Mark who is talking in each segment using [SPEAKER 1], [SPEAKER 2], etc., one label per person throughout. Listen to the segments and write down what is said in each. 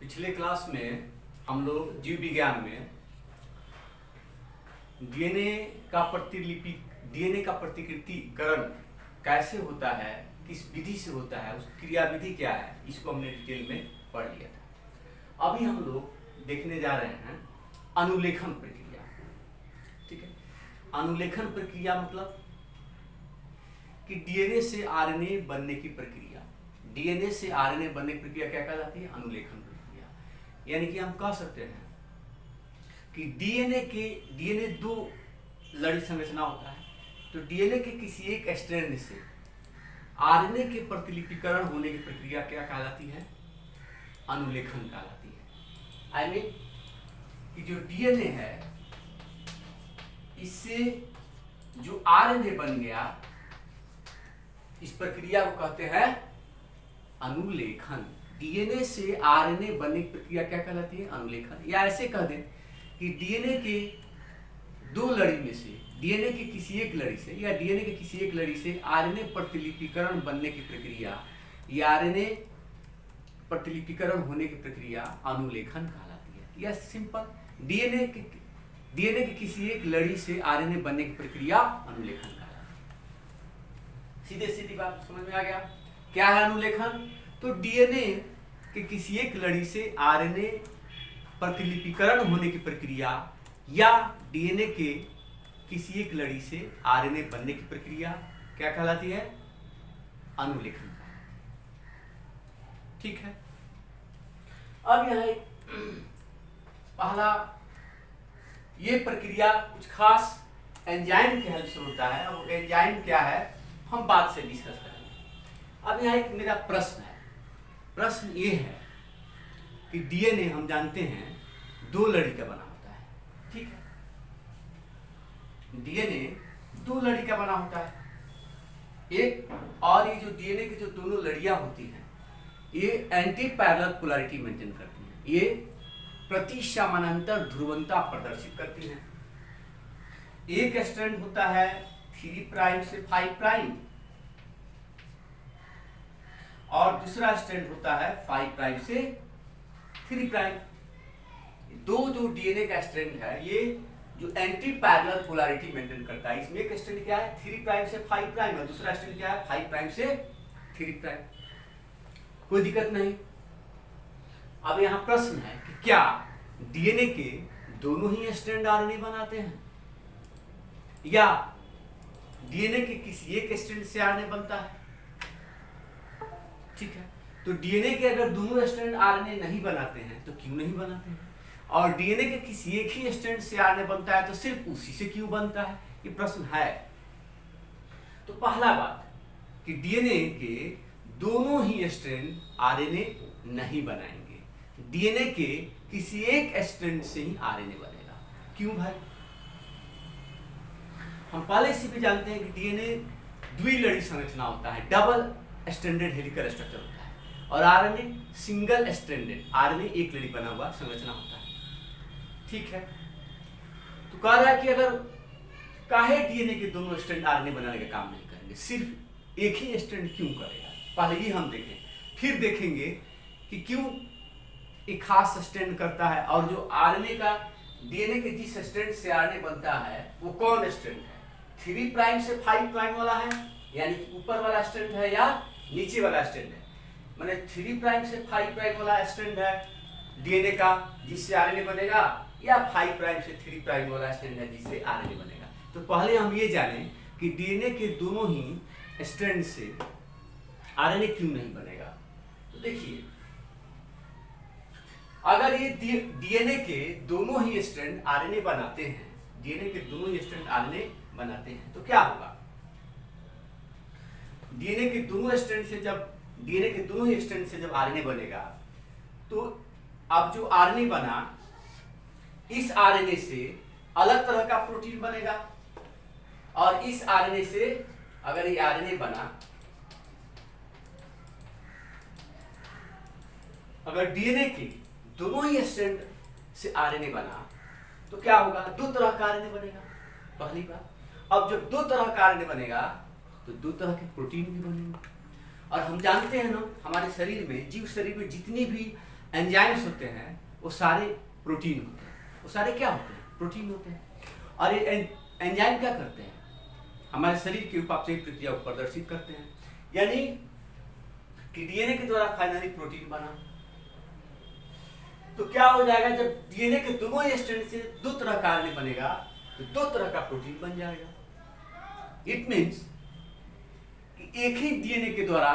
[SPEAKER 1] पिछले क्लास में हम लोग जीव विज्ञान में डीएनए का प्रतिकृतिकरण कैसे होता है, किस विधि से होता है, उस क्रियाविधि क्या है, इसको हमने डिटेल में पढ़ लिया था। अभी हम लोग देखने जा रहे हैं अनुलेखन प्रक्रिया। ठीक है, अनुलेखन प्रक्रिया मतलब कि डीएनए से आरएनए बनने की प्रक्रिया। डीएनए से आरएनए बनने की प्रक्रिया क्या कहलाती है? अनुलेखन प्रक्रिया। यानी कि हम कह सकते हैं कि डीएनए दो लड़ी संरचना होता है, तो डीएनए के किसी एक स्ट्रैंड से आरएनए के प्रतिलिपिकरण होने की प्रक्रिया क्या कहलाती है? अनुलेखन कहलाती है। आई मीन कि जो डीएनए है इससे जो आरएनए बन गया, इस प्रक्रिया को कहते हैं अनुलेखन। डीएनए से आरएनए बनने की प्रक्रिया क्या कहलाती है? अनुलेखन। या ऐसे कह दें कि डीएनए के दो लड़ी में से, डीएनए के किसी एक लड़ी से या डीएनए के किसी एक लड़ी से आरएनए प्रतिलिपिकरण बनने की प्रक्रिया या आरएनए प्रतिलिपिकरण होने की प्रक्रिया अनुलेखन कहलाती है। या सिंपल डीएनए के किसी एक लड़ी से आरएनए बनने की प्रक्रिया अनुलेखन कहलाती है। सीधे सीधी बात समझ में आ गया क्या है अनुलेखन? तो डीएनए के किसी एक लड़ी से आरएनए प्रतिलिपिकरण होने की प्रक्रिया या डीएनए के किसी एक लड़ी से आरएनए बनने की प्रक्रिया क्या कहलाती है? अनुलेखन। ठीक है, अब यहां एक पहला ये प्रक्रिया कुछ खास एंजाइम की हेल्प से होता है। अब एंजाइम क्या है हम बाद से डिस्कस करेंगे। अब यहाँ एक मेरा प्रश्न है। प्रश्न ये है कि डीएनए हम जानते हैं दो लड़ी का बना होता है। ठीक है, डीएनए दो लड़ी का बना होता है। एक और ये जो डीएनए की जो दोनों लड़ियां होती हैं ये एंटी पैरेलल पोलैरिटी मेंटेन करती हैं। ये प्रति समानांतर ध्रुवणता प्रदर्शित करती हैं। एक स्ट्रैंड होता है 3 प्राइम से 5 प्राइम और दूसरा स्ट्रैंड होता है 5 प्राइम से 3 प्राइम। दो जो डीएनए का स्ट्रैंड है ये जो एंटी पैरेलल पोलैरिटी मेंटेन करता है। इसमें एक स्ट्रैंड क्या है 3 प्राइम से 5 प्राइम और दूसरा स्ट्रैंड क्या है 5 प्राइम से 3 प्राइम। कोई दिक्कत नहीं। अब यहां प्रश्न है कि क्या डीएनए के दोनों ही स्ट्रैंड आरएनए बनाते हैं या डीएनए के किसी एक स्ट्रैंड से आरएनए बनता है? ठीक है, तो डीएनए के अगर दोनों स्ट्रैंड आरएनए नहीं बनाते हैं तो क्यों नहीं बनाते हैं? और डीएनए के किसी एक ही स्ट्रैंड से आरएनए बनता है तो सिर्फ उसी से क्यों बनता है? ये प्रश्न है। तो पहला बात कि डीएनए के दोनों ही स्ट्रैंड आरएनए नहीं बनाएंगे। डीएनए के किसी एक स्ट्रैंड से ही आरएनए बनेगा। क्यों भाई? हम पहले से भी जानते हैं कि डीएनए द्विलड़ी संरचना होता है, डबल स्ट्रैंडेड हेलिकल स्ट्रक्चर होता है और आरएनए सिंगल स्ट्रैंडेड, आरएनए एक लड़ी बना हुआ संरचना होता है। ठीक है, तो कह रहा है कि अगर काहे डीएनए के दोनों स्ट्रैंड आरएनए बनाने का काम नहीं करेंगे, सिर्फ एक ही स्ट्रैंड क्यों करेगा? पहले ही हम देखें, फिर देखेंगे कि क्यों एक खास स्ट्रैंड करता है और जो आरएनए का डीएनए के जिस स्ट्रैंड से आरएनए बनता है वो कौन स्ट्रैंड है? 3 प्राइम से 5 प्राइम वाला है, यानी कि ऊपर वाला स्ट्रैंड है या नीचे वाला स्ट्रैंड है? माने 3 प्राइम से 5 प्राइम वाला स्ट्रैंड है डीएनए का जिससे आरएनए बनेगा या 5 प्राइम से 3 प्राइम वाला स्ट्रैंड है जिससे आरएनए बनेगा? तो पहले हम ये जानें कि डीएनए के दोनों ही स्ट्रैंड से आरएनए क्यों नहीं बनेगा। तो देखिए, अगर ये डीएनए के दोनों ही स्ट्रैंड आरएनए बनाते हैं, डीएनए के दोनों ही स्ट्रैंड आरएनए बनाते हैं तो क्या होगा? डीएनए के दोनों स्ट्रैंड से जब आरएनए बनेगा तो अब जो आरएनए बना इस आरएनए से अलग तरह का प्रोटीन बनेगा और इस आरएनए से अगर ये आरएनए बना, अगर डीएनए के दोनों ही स्ट्रैंड से आरएनए बना तो क्या होगा? दो तरह का आरएनए बनेगा। पहली बात, अब जब दो तरह का आरएनए बनेगा तो दो तरह के प्रोटीन भी बनेंगे। और हम जानते हैं ना हमारे शरीर में, जीव शरीर में जितनी भी एंजाइम्स होते हैं वो सारे प्रोटीन होते हैं। वो सारे क्या होते हैं? प्रोटीन होते हैं। और ये एंजाइम क्या करते हैं? हमारे शरीर के उपापचयी प्रक्रिया को प्रदर्शित करते हैं। यानी कि डीएनए के द्वारा फाइनली प्रोटीन बना, तो क्या हो जाएगा? जब डीएनए के दोनों स्ट्रैंड से दो तरह का आरएनए बनेगा तो दो तरह का प्रोटीन बन जाएगा। इट मीन्स कि एक ही डीएनए के द्वारा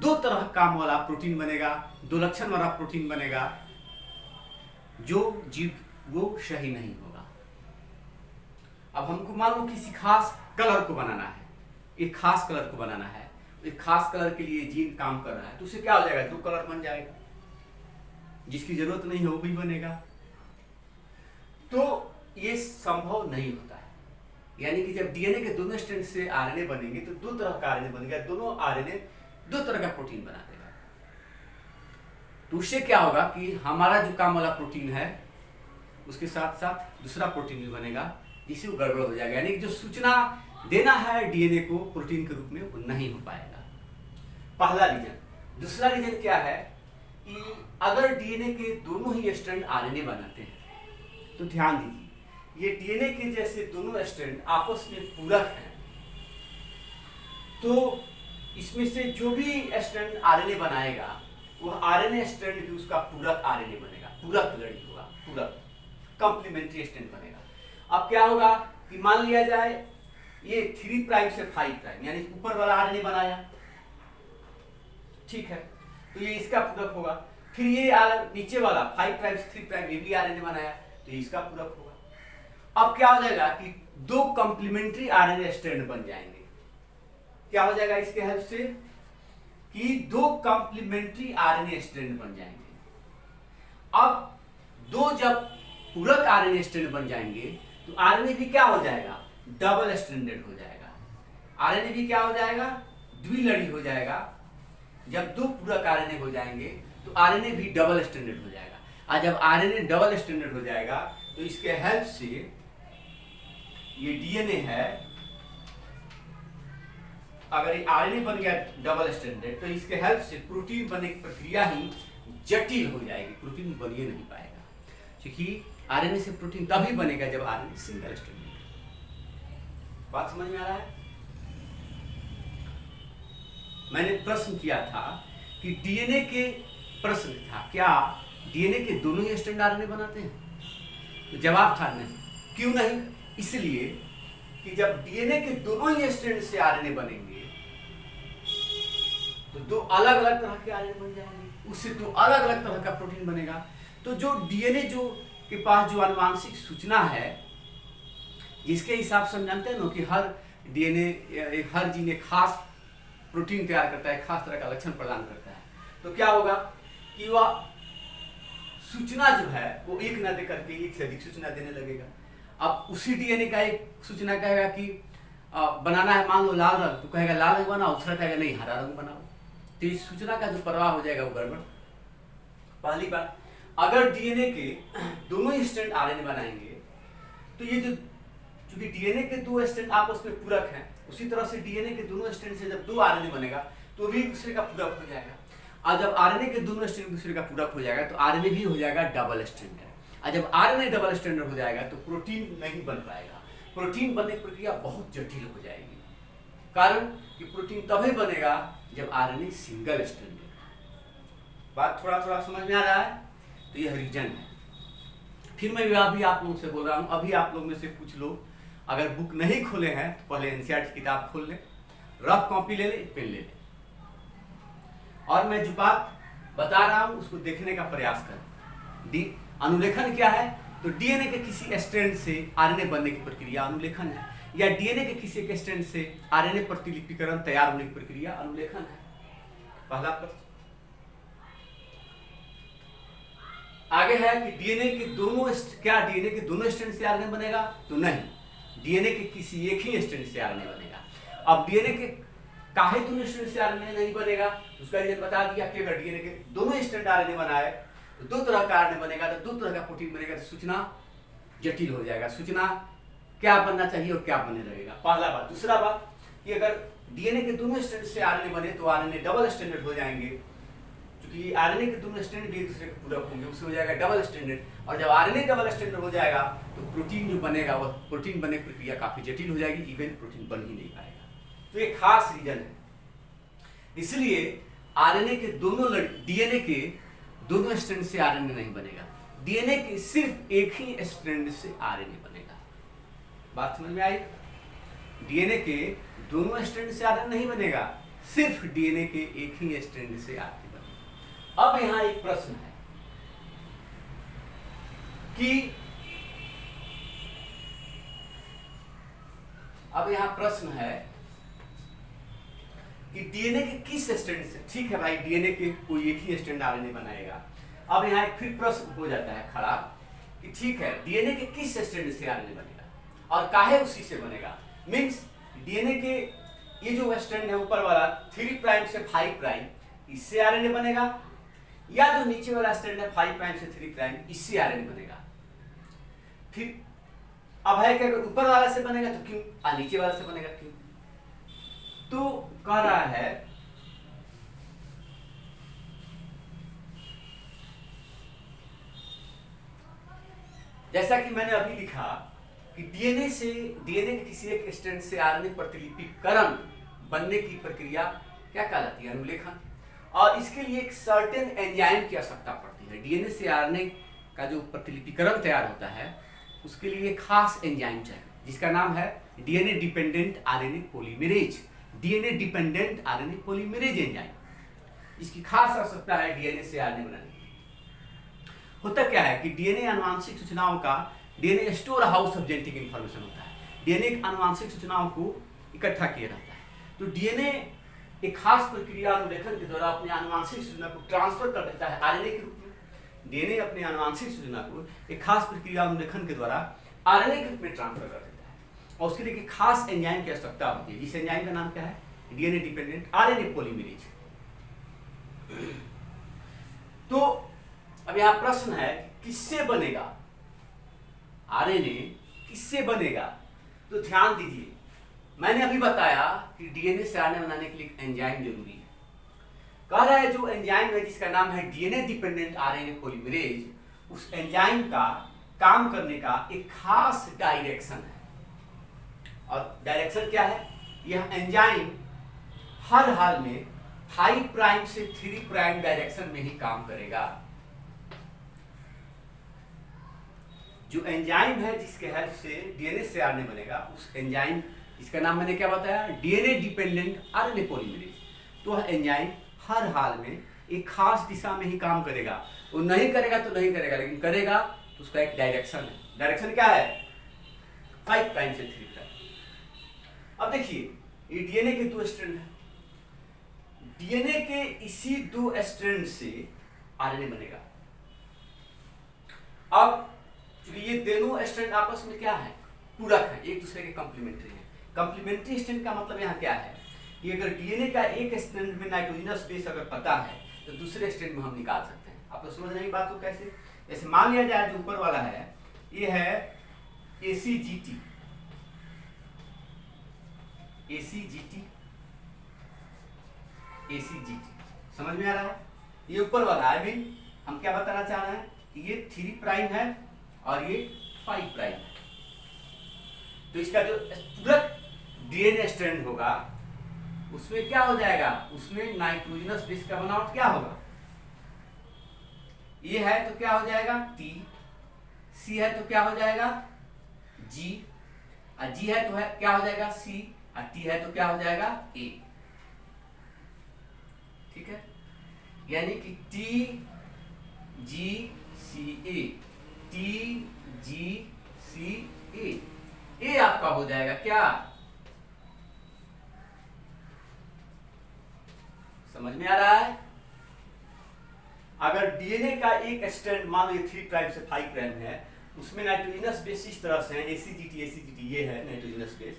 [SPEAKER 1] दो तरह काम वाला प्रोटीन बनेगा, दो लक्षण वाला प्रोटीन बनेगा, जो जीव वो सही नहीं होगा। अब हमको मान लो किसी खास कलर को बनाना है, एक खास कलर को बनाना है, एक खास कलर के लिए जीन काम कर रहा है, तो उससे क्या हो जाएगा? दो कलर बन जाएगा, जिसकी जरूरत नहीं है वो भी बनेगा। तो ये संभव नहीं होता है। यानी कि जब डीएनए के दोनों स्ट्रैंड से आरएनए बनेंगे तो दो तरह का आरएनए बनेगा, दोनों आरएनए दो तरह का प्रोटीन बना देगा। तो उससे क्या होगा कि हमारा जो काम वाला प्रोटीन है उसके साथ साथ दूसरा प्रोटीन भी बनेगा, जिससे वो गड़बड़ हो जाएगा। यानी कि जो सूचना देना है डीएनए को प्रोटीन के रूप में वो नहीं हो पाएगा। पहला रीजन। दूसरा रीजन क्या है कि अगर डीएनए के दोनों ही स्ट्रैंड आरएनए बनाते हैं तो ध्यान दीजिए, ये डीएनए के जैसे दोनों स्ट्रैंड आपस में पूरक हैं, तो इसमें से जो भी स्ट्रैंड आरएनए बनाएगा वह आरएनए स्ट्रैंड भी उसका पूरक आरएनए बनेगा, पूरक लड़ी होगा, पूरक कंप्लीमेंट्री स्ट्रैंड बनेगा। अब क्या होगा कि मान लिया जाए ये 3 प्राइम से 5 प्राइम यानी ऊपर वाला आरएनए बनाया, ठीक है, तो ये इसका पूरक होगा। फिर ये नीचे वाला 5 प्राइम से 3 प्राइम ये भी आरएनए बनाया, तो इसका पूरक होगा। अब क्या हो जाएगा कि दो कंप्लीमेंट्री आरएनए स्ट्रैंड बन जाएंगे। क्या हो जाएगा इसके हेल्प से कि दो कंप्लीमेंट्री आरएनए स्ट्रैंड बन जाएंगे। अब दो जब पूरक आरएनए स्ट्रैंड बन जाएंगे तो आरएनए भी क्या हो जाएगा? डबल स्ट्रैंडेड हो जाएगा। आरएनए भी क्या हो जाएगा? द्विलड़ी हो जाएगा। जब दो पूरक आरएनए हो जाएंगे तो आरएनए भी डबल स्ट्रैंडेड हो जाएगा। और जब आरएनए डबल स्ट्रैंडेड हो जाएगा तो इसके हेल्प से ये डीएनए है, अगर ये आरएनए बन गया डबल स्ट्रैंडेड तो इसके हेल्प से प्रोटीन बनने की प्रक्रिया ही जटिल हो जाएगी, प्रोटीन बन ही नहीं पाएगा। क्योंकि आरएनए से प्रोटीन तभी बनेगा जब आरएनए सिंगल स्ट्रैंडेड। बात समझ में आ रहा है? मैंने प्रश्न किया था कि डीएनए के प्रश्न था क्या डीएनए के दोनों ही स्ट्रैंड आरएनए बनाते हैं? तो जवाब था नहीं। क्यों नहीं? इसलिए कि जब डीएनए के दोनों ही स्ट्रैंड से आरएनए बनेंगे तो दो अलग अलग तरह के आरएनए बन जाएंगे, उससे दो अलग अलग तरह का प्रोटीन बनेगा। तो जो डीएनए जो के पास जो आनुवांशिक सूचना है, जिसके हिसाब से हम जानते हैं ना कि हर डीएनए हर जीन एक खास प्रोटीन तैयार करता है, खास तरह का लक्षण प्रदान करता है, तो क्या होगा कि वह सूचना जो है वो एक न दे करके एक से अधिक सूचना देने लगेगा। अब उसी डीएनए का एक सूचना कहेगा कि बनाना है मान लो लाल रंग, तो कहेगा लाल रंग बनाओ, दूसरा कहेगा नहीं हरा रंग बनाओ। तो इस सूचना का जो प्रवाह हो जाएगा वो गड़बड़। पहली बात, अगर डीएनए के दोनों ही स्ट्रैंड आरएनए बनाएंगे तो ये जो क्योंकि डीएनए के दो स्ट्रैंड आपस में पूरक हैं, उसी तरह से डीएनए के दोनों स्ट्रैंड से जब दो आरएनए बनेगा तो भी एक दूसरे का पूरक हो जाएगा। और जब आरएनए के दोनों स्ट्रैंड दूसरे का पूरक हो जाएगा तो आरएनए भी हो जाएगा डबल स्ट्रैंडेड। और जब आरएनए डबल स्ट्रैंडेड हो जाएगा तो प्रोटीन नहीं बन पाएगा। प्रोटीन बनने की प्रक्रिया बहुत जटिल हो जाएगी। कारण कि प्रोटीन तभी बनेगा जब आरएनए सिंगल स्ट्रैंडेड। बात थोड़ा थोड़ा समझ में आ रहा है? तो यह रीजन है। फिर मैं अभी आप लोगों से बोल रहा हूँ, अभी आप लोग में से कुछ लोग अगर बुक नहीं खोले हैं तो पहले एनसीईआरटी की किताब खोल लें, रफ कॉपी ले लें, पेन ले लें, और मैं जो बात बता रहा हूँ उसको देखने का प्रयास करें। अनुलेखन क्या है? तो डीएनए के किसी स्ट्रैंड से आरएनए बनने की प्रक्रिया अनुलेखन है, या डीएनए के किसी एक स्ट्रैंड से आरएनए प्रतिलिपिकरण तैयार होने की प्रक्रिया अनुलेखन है। पहला प्रश्न। आगे है कि डीएनए के दोनों स्ट्रैंड से आरएनए बनेगा? तो नहीं, डीएनए के किसी एक ही स्ट्रैंड से आरएनए बनेगा। अब डीएनए के काहे दोनों स्ट्रैंड से आरएनए नहीं बनेगा? उसका रीजन बता दिया कि अगर डीएनए के दोनों स्ट्रैंड आरएनए बनाए तो दो तरह का आरएनए बनेगा, तो दो तरह का प्रोटीन बनेगा, तो सूचना जटिल हो जाएगा। सूचना क्या बनना चाहिए और क्या बने रहेगा, पहला बात। दूसरा बात कि अगर डीएनए के दोनों स्ट्रैंड से आरएनए बने तो आरएनए डबल स्ट्रैंडेड हो जाएंगे, क्योंकि आरएनए के दोनों स्ट्रैंड भी एक दूसरे के पूरक होंगे, उससे हो जाएगा डबल स्ट्रैंडेड। और जब आरएनए डबल स्ट्रैंडेड हो जाएगा तो प्रोटीन जो बनेगा वह प्रोटीन बनने की प्रक्रिया काफी जटिल हो जाएगी, इवन प्रोटीन बन ही नहीं पाएगा। तो ये खास रीजन है। इसलिए आरएनए के दोनों डीएनए के दोनों स्ट्रैंड से आरएनए नहीं बनेगा, डीएनए के सिर्फ एक ही स्ट्रैंड से आरएनए बनेगा। बात समझ में आई? डीएनए के दोनों स्ट्रैंड से आरएनए नहीं बनेगा, सिर्फ डीएनए के एक ही स्ट्रैंड से आरएनए बनेगा। अब यहां एक प्रश्न है कि डीएनए के किस स्ट्रैंड से, ठीक है भाई डीएनए के कोई एक ही स्ट्रैंड आरएनए बनाएगा। अब यहाँ एक फिर प्रश्न हो जाता है खड़ा कि ठीक है डीएनए के किस स्ट्रैंड से आरएनए बनेगा और काहे उसी से बनेगा। मींस डीएनए के ये जो स्ट्रैंड है ऊपर वाला 3 प्राइम से 5 प्राइम, इससे आरएनए बनेगा, या जो नीचे वाला स्ट्रैंड है 5 प्राइम से 3 प्राइम, इससे आरएनए बनेगा। फिर अब है कि अगर ऊपर वाला से बनेगा तो क्यों, नीचे वाला से बनेगा क्यों? तो कह रहा है जैसा कि मैंने अभी लिखा कि डीएनए के किसी एक स्ट्रैंड से आरएनए प्रतिलिपिकरण बनने की प्रक्रिया क्या कहलाती है, अनुलेखन। और इसके लिए एक सर्टेन एंजाइम की आवश्यकता पड़ती है। डीएनए से आरएनए का जो प्रतिलिपिकरण तैयार होता है उसके लिए खास एंजाइम चाहिए जिसका नाम है DNA dependent RNA polymerase. DNA dependent RNA polymerase enzyme, इसकी खास आवश्यकता है डीएनए से आरएनए बनाने की। होता क्या है कि डीएनए आनुवांशिक सूचनाओं का DNA store house of genetic information होता है। डीएनए आनुवांशिक सूचनाओं को इकट्ठा किया रहता है। तो डीएनए एक खास प्रक्रिया अनुलेखन के द्वारा अपने आनुवांशिक सूचना को ट्रांसफर कर देता है आरएनए के रूप में। डीएनए अपने आनुवांशिक सूचना को एक खास प्रक्रिया अनुलेखन के द्वारा आरएनए के रूप में ट्रांसफर कर देता है और उसके लिए एक खास एंजाइम की आवश्यकता होती है, जिस एंजाइम का नाम क्या है, डीएनए डिपेंडेंट आरएनए पॉलीमरेज। तो अब यहां प्रश्न है किससे बनेगा आरएनए, किससे बनेगा? तो ध्यान दीजिए, मैंने अभी बताया कि डीएनए से आरएनए बनाने के लिए एंजाइम जरूरी है। कह रहा है जो एंजाइम है जिसका नाम है डीएनए डिपेंडेंट आरएनए पॉलीमरेज, उस एंजाइम का काम करने का एक खास डायरेक्शन है। और डायरेक्शन क्या है? यह एंजाइम हर हाल में 5 प्राइम से 3 प्राइम डायरेक्शन में ही काम करेगा। जो एंजाइम है जिसके हेल्प से डीएनए से आरएनए बनेगा, उस एंजाइम इसका नाम मैंने क्या बताया, डीएनए डिपेंडेंट आरएनए पॉलीमरेज। तो वह एंजाइम हर हाल में एक खास दिशा में ही काम करेगा। वो नहीं करेगा तो नहीं करेगा, लेकिन करेगा तो उसका एक डायरेक्शन है। डायरेक्शन क्या है? 5 प्राइम से 3 प्राइम। अब देखिए ये डीएनए के 2 स्ट्रैंड है, डीएनए के इसी 2 स्ट्रैंड से आरएनए बनेगा। अब क्योंकि ये दोनों स्ट्रैंड आपस में क्या है, पूरक है, एक दूसरे के कॉम्प्लीमेंट्री है। कॉम्प्लीमेंट्री स्ट्रैंड का मतलब यहाँ क्या है कि अगर डीएनए का एक स्ट्रैंड में नाइट्रोजनस बेस अगर पता है तो दूसरे स्ट्रैंड में हम निकाल सकते हैं। आप लोग समझ रहे हैं बात को कैसे? जैसे मान लिया जाए जो ऊपर वाला है ये है ACGT, समझ में आ रहा है? ये ऊपर वाला है, अभी हम क्या बताना चाह रहे हैं कि ये 3 प्राइम है और ये 5 प्राइम है। तो इसका जो पूरक डीएनए स्ट्रैंड होगा उसमें क्या हो जाएगा, उसमें नाइट्रोजनस बेस का बनावट क्या होगा, ये है तो क्या हो जाएगा T, C है तो क्या हो जाएगा G, और G है तो क्या हो जाएगा C, और T है तो क्या हो जाएगा A। ठीक है, यानी कि TGCA, TGCA, ए आपका हो जाएगा क्या, समझ में आ रहा है? अगर डीएनए का एक स्ट्रैंड मान लो 3 प्राइम से 5 प्राइम है, उसमें नाइट्रोजनस बेस इस तरह से है, ACGT ये है नाइट्रोजनस बेस,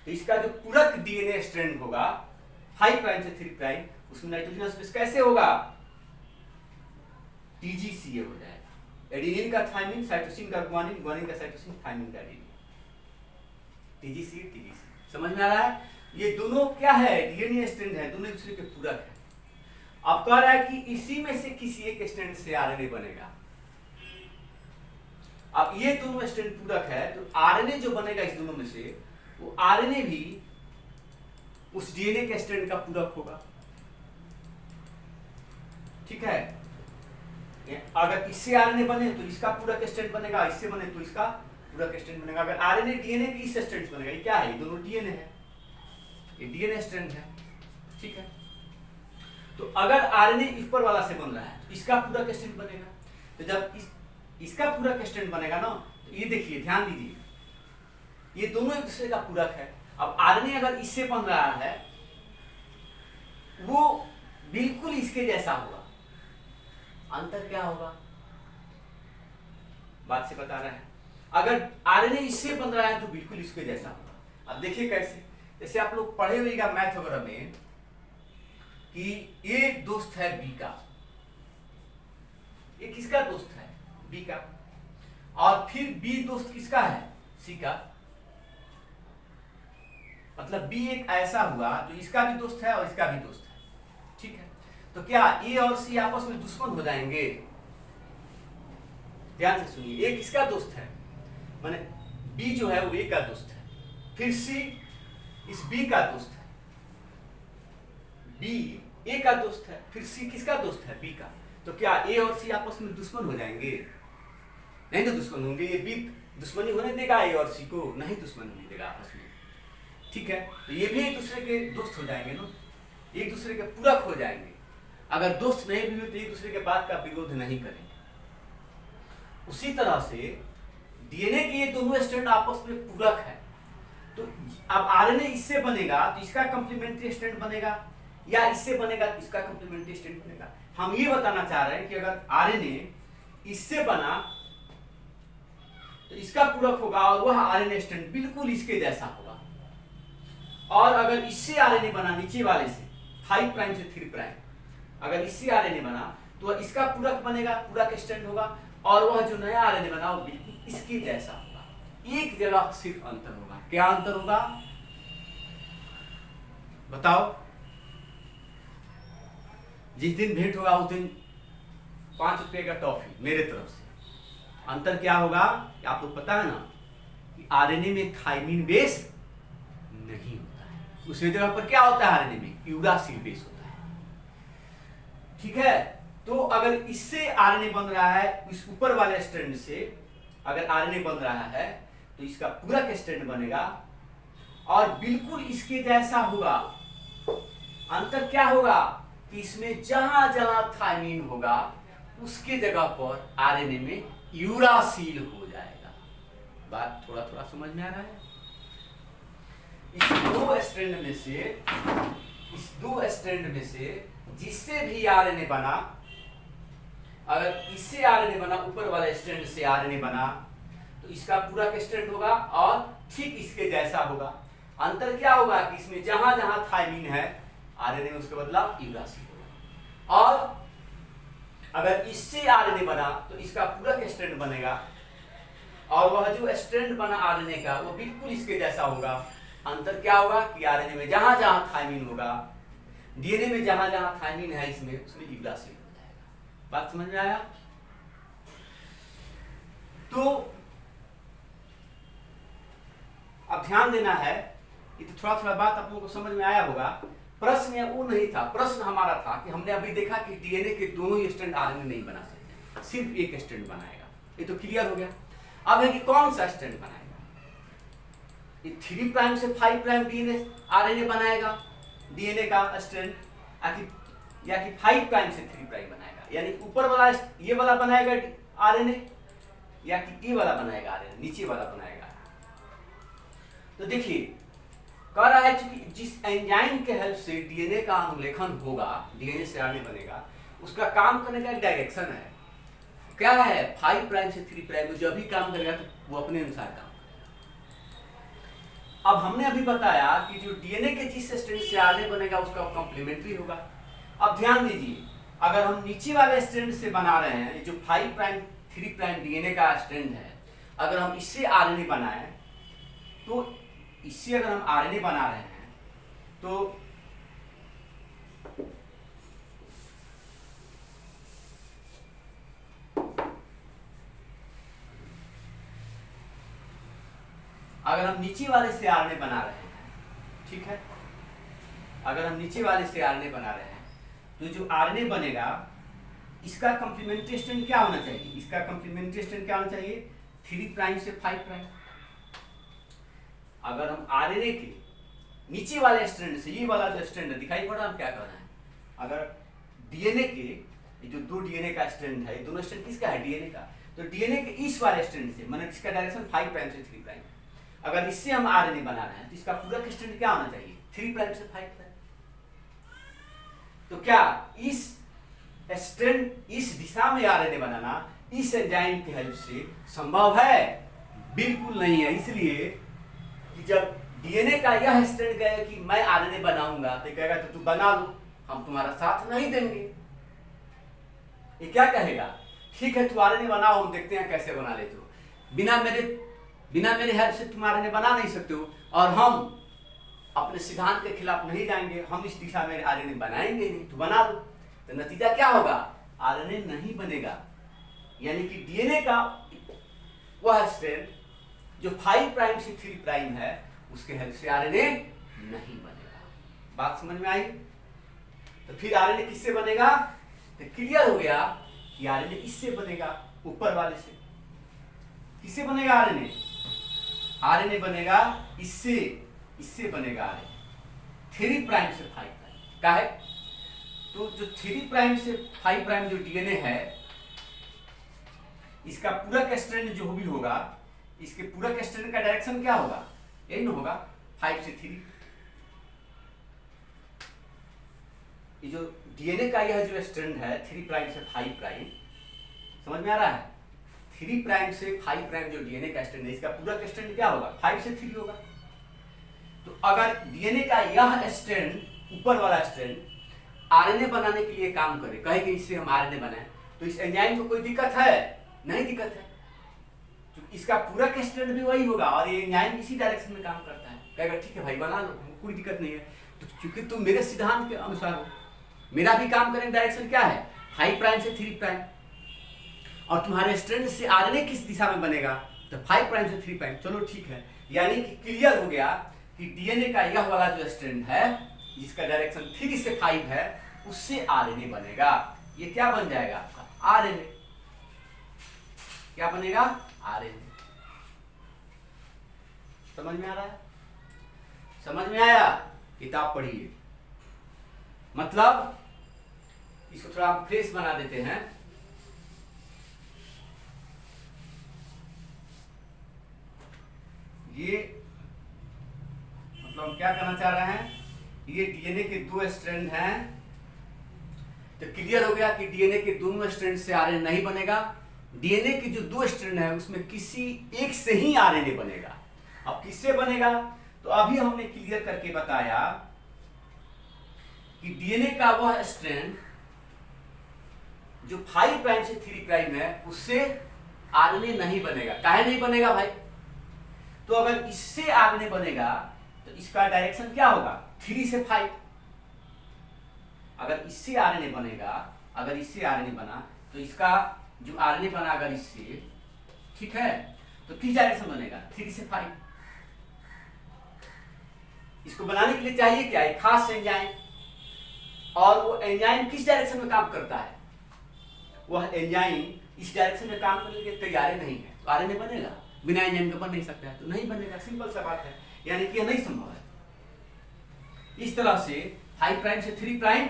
[SPEAKER 1] तो इसका जो पूरक डीएनए स्ट्रैंड होगा 5 प्राइम से 3 प्राइम, उसमें नाइट्रोजनस बेस कैसे होगा, TGCA हो जाएगा। एडेनिन का थाइमिन, साइटोसिन का ग्वानिन, ग्वानिन का साइटोसिन, थाइमिन का एडेनिन, TGC। समझ में आ रहा है? ये दोनों क्या है, डीएनए स्ट्रैंड है, दोनों दूसरे के पूरक है। अब कह रहा है कि इसी में से किसी एक स्ट्रैंड से आरएनए बनेगा। अब ये दोनों स्ट्रैंड पूरक है तो आरएनए जो बनेगा इस दोनों में से वो आरएनए भी उस डीएनए के स्ट्रैंड का पूरक होगा। ठीक है, अगर इससे आरएनए बने तो इसका पूरक स्ट्रैंड बनेगा, इससे बने तो इसका पूरक स्ट्रैंड बनेगा। अगर आरएनए डीएनए की इस स्ट्रैंड से बनेगा, ये क्या है, ये दोनों डीएनए है, ये डीएनए स्ट्रैंड है। ठीक है, तो अगर आरएनए ऊपर वाला से बन रहा है तो इसका पूरक स्ट्रैंड बनेगा। तो जब इसका पूरक स्ट्रैंड बनेगा ना, तो ये देखिए, ध्यान दीजिए, ये दोनों एक दूसरे का पूरक है। अब आरएनए अगर इससे बन रहा है वो बिल्कुल इसके जैसा होगा। अंतर क्या होगा, बात से बता रहा है। अगर आरएनए इससे बन रहा है तो बिल्कुल इसके जैसा होगा। अब देखिए कैसे, जैसे आप लोग पढ़े हुएगा मैथ वगैरह में कि ये दोस्त है बी का, ये किसका दोस्त है, बी का, और फिर बी दोस्त किसका है, सी का। मतलब बी एक ऐसा हुआ जो इसका भी दोस्त है और इसका भी दोस्त है। ठीक है, तो क्या ए और सी आपस में दुश्मन हो जाएंगे? ध्यान से सुनिए, ए किसका दोस्त है, माने बी जो है वो ए का दोस्त है, फिर सी इस बी का दोस्त है, बी ए का दोस्त है, फिर सी किसका दोस्त है, बी का। तो क्या ए और सी आपस में दुश्मन हो जाएंगे? नहीं तो दुश्मन होंगे। ये बी दुश्मनी होने देगा ए और सी को? नहीं दुश्मन होने देगा आपस में। ठीक है, तो ये भी एक दूसरे के दोस्त हो जाएंगे ना, एक दूसरे के पूरक हो जाएंगे। अगर दोस्त नहीं भी हुए तो एक दूसरे के बात का विरोध नहीं करेंगे। उसी तरह से डीएनए के ये दोनों स्ट्रैंड आपस में पूरक है। तो अब आरएनए इससे बनेगा तो इसका कंप्लीमेंट्री स्ट्रैंड बनेगा, या इससे बनेगा तो इसका कंप्लीमेंट्री स्ट्रैंड बनेगा। हम ये बताना चाह रहे हैं कि अगर आरएनए इससे बना तो इसका पूरक होगा और वह आरएनए स्ट्रैंड बिल्कुल इसके जैसा होगा। और अगर इससे आरएनए बना नीचे वाले से 5 प्राइम से 3 प्राइम, अगर इससे आरएनए बना तो इसका पूरक बनेगा, पूरक स्ट्रैंड होगा, और वह जो नया आरएनए बना वो बिल्कुल इसके जैसा होगा। एक जगह सिर्फ अंतर होगा। क्या अंतर होगा बताओ? जिस दिन भेंट होगा उस दिन 5 रुपए का टॉफी मेरे तरफ से। अंतर क्या होगा, आपको पता है ना कि आरएनए में थाइमिन बेस नहीं होता है, उसकी जगह पर क्या होता है, आरएनए में यूरासिल बेस होता है। ठीक है, तो अगर इससे आरएनए बन रहा है, इस ऊपर वाले स्ट्रैंड से अगर आरएनए बन रहा है तो इसका पूरक स्ट्रैंड बनेगा और बिल्कुल इसके जैसा होगा। अंतर क्या होगा कि इसमें जहां जहां थाइमिन होगा उसके जगह पर आरएनए में यूरासिल हो जाएगा। बात थोड़ा थोड़ा समझ में आ रहा है? इस दो स्ट्रैंड में से जिससे भी आरएनए बना, अगर इससे आरएनए बना, ऊपर वाले स्ट्रैंड से आरएनए बना, तो इसका पूरा स्ट्रैंड होगा और ठीक इसके जैसा होगा। अंतर क्या होगा कि इसमें जहां जहां थाइमिन है आरएनए में उसके बदला यूरासिल होगा। और अगर इससे आरएनए बना तो इसका पूरा स्ट्रैंड बनेगा और वह जो स्ट्रैंड बना आरएनए का वो बिल्कुल इसके जैसा होगा। अंतर क्या होगा कि आरएनए में जहां जहां थाइमिन होगा, डीएनए में जहां जहां थाइमिन है इसमें उसमें यूरासिल हो जाएगा। बात समझ में आया? तो अब ध्यान देना है, ये तो थोड़ा थोड़ा बात आप लोगों को समझ में आया होगा। प्रश्न वो नहीं था, प्रश्न हमारा था कि हमने अभी देखा कि डीएनए के दोनों ही स्ट्रैंड आरएनए नहीं बना सकते, सिर्फ एक स्ट्रैंड बनाएगा। ये तो क्लियर हो गया। अब है कि कौन सा स्ट्रैंड बनाएगा? ये 3 प्राइम से 5 प्राइम डीएनए आरएनए बनाएगा, डीएनए का स्ट्रैंड, या कि 5 प्राइम से 3 प्राइम बनाएगा, यानी ऊपर वाला ये वाला बनाएगा आरएनए, या कि ये वाला बनाएगा आरएनए, नीचे वाला बनाएगा। तो देखिए कह रहा है कि जिस एंजाइम के हेल्प से डीएनए का अनुलेखन होगा, डीएनए से आरएनए बनेगा, उसका काम करने का एक डायरेक्शन है। क्या है? 5 प्राइम से 3 प्राइम में जो भी काम करेगा तो वो अपने अनुसार काम करेगा। अब हमने अभी बताया कि जो डीएनए के जिस स्ट्रैंड से आरएनए बनेगा उसका कॉम्प्लीमेंट्री होगा। अब ध्यान दीजिए, अगर हम नीचे वाले स्ट्रैंड से बना रहे हैं, जो 5 प्राइम 3 प्राइम डीएनए का स्ट्रैंड है, अगर हम इससे आरएनए बनाएं तो इससे अगर हम आरएनए बना रहे हैं तो अगर हम नीचे वाले से आरएनए बना रहे हैं, ठीक है, अगर हम नीचे वाले से आरएनए बना रहे हैं तो जो आरएनए बनेगा इसका कॉम्प्लीमेंट्री स्ट्रैंड क्या होना चाहिए? इसका कॉम्प्लीमेंट्री स्ट्रैंड क्या होना चाहिए? 3 प्राइम से 5 प्राइम। अगर हम आरएनए के नीचे वाले स्ट्रैंड से, ये वाला जो स्ट्रैंड दिखाई पड़ रहा है, हम क्या कर रहे हैं, अगर डीएनए के जो 2 डीएनए का स्ट्रैंड है, दोनों स्ट्रैंड किसका है? डीएनए का। तो डीएनए के इस वाले स्ट्रैंड से, मतलब इसका डायरेक्शन 5 प्राइम से 3 प्राइम, अगर इससे हम आरएनए बना रहे हैं तो इसका पूरा स्ट्रैंड क्या होना चाहिए? 3 प्राइम से 5 प्राइम। तो क्या इस स्ट्रैंड, इस दिशा में आरएनए बनाना इस एंजाइम की हेल्प से संभव है? बिल्कुल नहीं है। इसलिए कि जब डीएनए का यह स्ट्रैंड कहेगा कि मैं आरएनए बनाऊंगा, तो कहेगा तो तू बना लो, हम तुम्हारा साथ नहीं देंगे। ये क्या कहेगा? ठीक है, तू आरएनए बनाओ, हम देखते हैं कैसे बना लेते हो। बिना मेरे हेल्प से तुम आरएनए बना नहीं सकते हो, और हम अपने सिद्धांत के खिलाफ नहीं जाएंगे, हम इस दिशा में आरएनए बनाएंगे नहीं, तो बना दो। तो नतीजा क्या होगा? आरएनए नहीं बनेगा। यानी कि डीएनए का वह स्ट्रैंड जो 5 प्राइम से 3 प्राइम है, उसके हेल्प से आरएनए नहीं बनेगा। बात समझ में आई? तो फिर आरएनए किससे बनेगा? तो क्लियर हो गया कि आरएनए इससे बनेगा, ऊपर वाले से। किससे बनेगा आरएनए? आरएनए बनेगा इससे बनेगा आरएनए 3 प्राइम से 5 प्राइम का है। तो जो 3 प्राइम से 5 प्राइम जो डीएनए है, इसका पूरा स्ट्रैंड जो भी होगा, इसके पूरा स्ट्रैंड का डायरेक्शन क्या होगा? यही ना होगा, 5 से 3। ये जो डीएनए का यह जो स्ट्रैंड है 3 प्राइम से 5 प्राइम, समझ में आ रहा है? 3 प्राइम से 5 प्राइम जो डीएनए का स्ट्रैंड है, इसका पूरा स्ट्रैंड क्या होगा? 5 से 3 होगा। तो अगर डीएनए का यह स्ट्रैंड, ऊपर वाला स्ट्रैंड, आरएनए बनाने के लिए काम करे, कहे कि इससे हम आरएनए बनाएं, तो इस एंजाइम को कोई दिक्कत है? नहीं दिक्कत है। तो इसका पूरा स्ट्रैंड भी वही होगा, और ये एंजाइम इसी डायरेक्शन में काम करता है। कहेगा ठीक है भाई, बना लो, कोई दिक्कत नहीं है। तो क्योंकि तुम मेरे सिद्धांत के अनुसार हो, मेरा भी काम करने का डायरेक्शन क्या है? 5 प्राइम से 3 प्राइम। और तुम्हारे स्ट्रैंड से आरएनए किस दिशा में बनेगा? तो 5 प्राइम से 3 प्राइम। चलो ठीक है, यानी कि क्लियर हो गया कि डीएनए का यह वाला जो स्ट्रैंड है, जिसका डायरेक्शन 3 से 5 है, उससे आरएनए बनेगा। ये क्या बन जाएगा आपका? आरएनए। क्या बनेगा? आरएनए। समझ में आ रहा है? समझ में आया? किताब पढ़िए। मतलब इसको थोड़ा हम फ्रेश बना देते हैं। ये मतलब हम क्या करना चाह रहे हैं? ये डीएनए के 2 स्ट्रैंड हैं, तो क्लियर हो गया कि डीएनए के दोनों स्ट्रैंड से आरएनए नहीं बनेगा। डीएनए के जो 2 स्ट्रैंड है, उसमें किसी एक से ही आरएनए बनेगा। अब किससे बनेगा? तो अभी हमने क्लियर करके बताया कि डीएनए का वह स्ट्रैंड जो 5 प्राइम से 3 प्राइम है, उससे आरएनए नहीं बनेगा। काहे नहीं बनेगा भाई? तो अगर इससे आरएनए बनेगा तो इसका डायरेक्शन क्या होगा? 3 से 5। अगर इससे आरएनए बनेगा, अगर इससे आरएनए बना, तो इसका जो आरएनए बना अगर इससे, ठीक है, तो किस डायरेक्शन बनेगा? 3 से 5। इसको बनाने के लिए चाहिए क्या? एक खास एंजाइम। और वो एंजाइम किस डायरेक्शन में काम करता है? वह एंजाइम इस डायरेक्शन में काम करने के लिए तैयार नहीं है, तो आरएनए बनेगा? बिना एंजाइम के बन नहीं सकता है, तो नहीं बनेगा। सिंपल सा बात है, यानी कि यह नहीं संभव है। इस तरह से 5 प्राइम से 3 प्राइम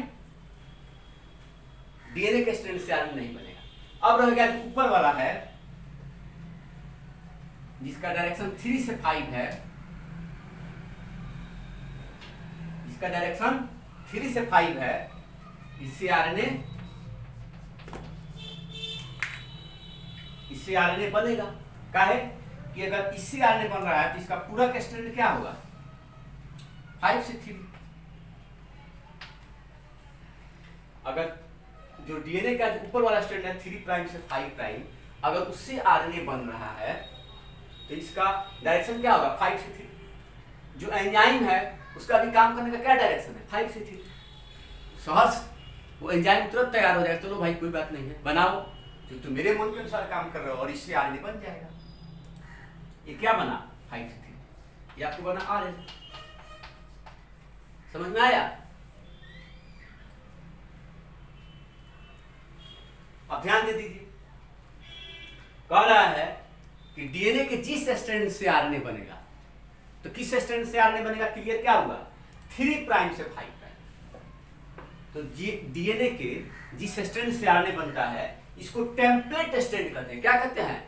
[SPEAKER 1] डीएनए के स्ट्रैंड से आरएनए नहीं बनेगा। अब रह गया ऊपर वाला है, जिसका डायरेक्शन 3 से 5 है, जिसका डायरेक्शन 3 से 5 है, इससे आरएनए बनेगा। काहे कि अगर इससे आरएनए बन रहा है तो इसका पूरा स्ट्रैंड क्या होगा? 5 से 3। अगर जो डीएनए का ऊपर वाला स्ट्रैंड है 3 प्राइम से 5 प्राइम, अगर उससे आरएनए बन रहा है तो इसका डायरेक्शन क्या होगा? 5 से 3। जो एंजाइम है उसका भी काम करने का क्या डायरेक्शन है? 5 से 3। सहर्ष वो एंजाइम तुरंत तैयार हो जाएगा, चलो भाई कोई बात नहीं है, बनाओ, जो तुम मेरे मन के अनुसार काम कर रहे हो, और इससे आरएनए बन जाएगा। ये क्या बना? 5 से 3। ये आपको बना आरएन। समझ में आया? अब ध्यान दे दीजिए, कह रहा है कि डीएनए के जिस स्ट्रैंड से आरएनए बनेगा, तो किस स्ट्रैंड से आरएनए बनेगा? क्लियर क्या हुआ? 3 प्राइम से 5 प्राइम। तो डीएनए के जिस स्ट्रैंड से आरएनए बनता है इसको टेम्पलेट स्ट्रैंड कहते हैं। क्या कहते हैं?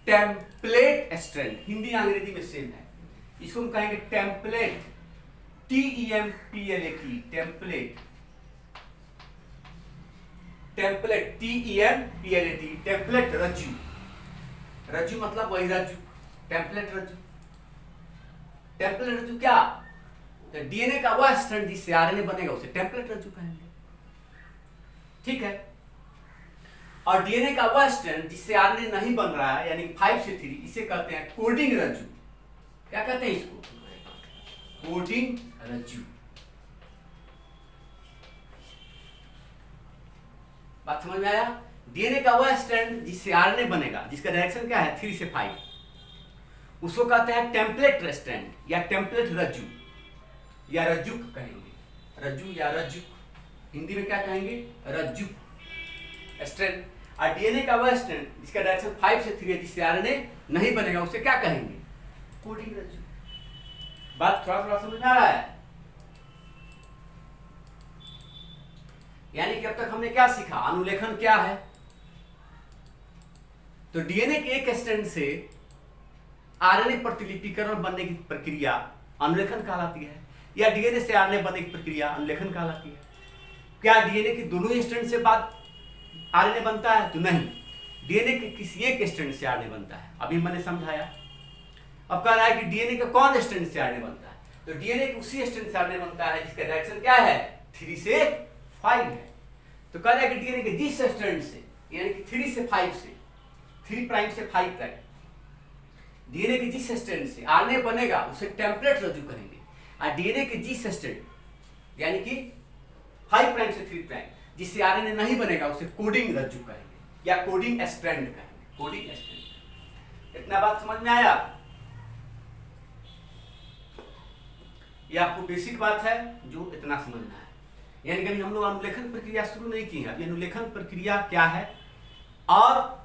[SPEAKER 1] Template strand. हिंदी अंग्रेजी में सेम है। इसको हम कहेंगे template, TEMPLATE, template, template, TEMPLATE, template रज्जु। रज्जु मतलब वही रज्जु, टेम्पलेट रज्जु। टेम्पलेट रज्जु क्या? तो डीएनए का वह स्ट्रैंड जिससे आरएनए बनेगा उसे टेम्पलेट रज्जु कहेंगे। ठीक है। और डीएनए का वह स्ट्रैंड जिससे आरएनए नहीं बन रहा है, यानी 5 से 3, इसे कहते हैं कोडिंग रज्जु। क्या कहते हैं इसको? कोडिंग रज्जु। बात समझ में आया? डीएनए का वह स्ट्रैंड जिससे आरएनए बनेगा, जिसका डायरेक्शन क्या है? 3 से 5, उसको कहते हैं टेम्पलेट स्ट्रैंड या टेम्पलेट रज्जु या रज्जुक कहेंगे। रज्जु या रज्जुक, हिंदी में क्या कहेंगे? रज्जुक स्ट्रैंड। और डीएनए का वह स्ट्रैंड जिसका डायरेक्शन 5 से 3 है, जिससे आरएनए नहीं बनेगा, उसे क्या कहेंगे? कोडिंग रज्जु। बात थोड़ा थोड़ा समझ में आ रहा है? यानी कि अब तक हमने क्या सीखा? अनुलेखन क्या है? तो डीएनए के एक स्ट्रैंड से आरएनए प्रतिलिपिकरण बनने की प्रक्रिया अनुलेखन कहलाती है, या डीएनए से आरएनए बनने की प्रक्रिया अनुलेखन कहलाती है। क्या डीएनए के दोनों ही स्ट्रैंड से बाद आरएनए बनता है? तो नहीं, डीएनए के किसी एक स्ट्रैंड से आरएनए बनता है। अभी मैंने समझाया। अब कह रहा है कि डीएनए का कौन स्ट्रैंड से आरएनए बनता है? तो डीएनए के उसी स्ट्रैंड से आरएनए बनता है जिसका डायरेक्शन क्या है? 3 से 5 है। तो कह रहा है कि डीएनए के जिस स्ट्रैंड से, यानी कि 3 से 5 से, 3 प्राइम से 5 प्राइम, डीएनए के जिस स्ट्रैंड से आरएनए बनेगा उसे टेम्पलेट रज्जु कहेंगे। और डीएनए के जिस स्ट्रैंड यानी कि 5 प्राइम से 3 प्राइम जिससे आरएनए नहीं बनेगा उसे कोडिंग रज्जु कहेंगे या कोडिंग स्ट्रैंड कहेंगे। Coding strand. इतना बात समझ में आया? ये आपको बेसिक बात है जो इतना समझना है। यानी कि हम लोग अनुलेखन प्रक्रिया शुरू नहीं की है। अभी अनुलेखन प्रक्रिया क्या है और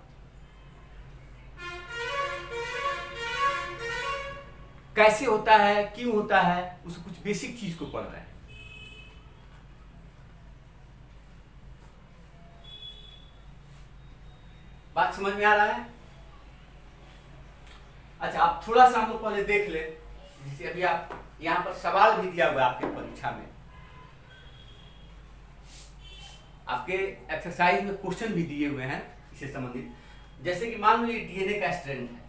[SPEAKER 1] कैसे होता है, क्यों होता है, उस कुछ बेसिक चीज को पढ़ रहे हैं। बात समझ में आ रहा है? अच्छा, आप थोड़ा सा हम लोग पहले देख ले, जैसे अभी आप यहां पर सवाल भी दिया हुआ है आपके परीक्षा में, आपके एक्सरसाइज में क्वेश्चन भी दिए हुए हैं इससे संबंधित। जैसे कि मान लीजिए डीएनए का स्ट्रैंड है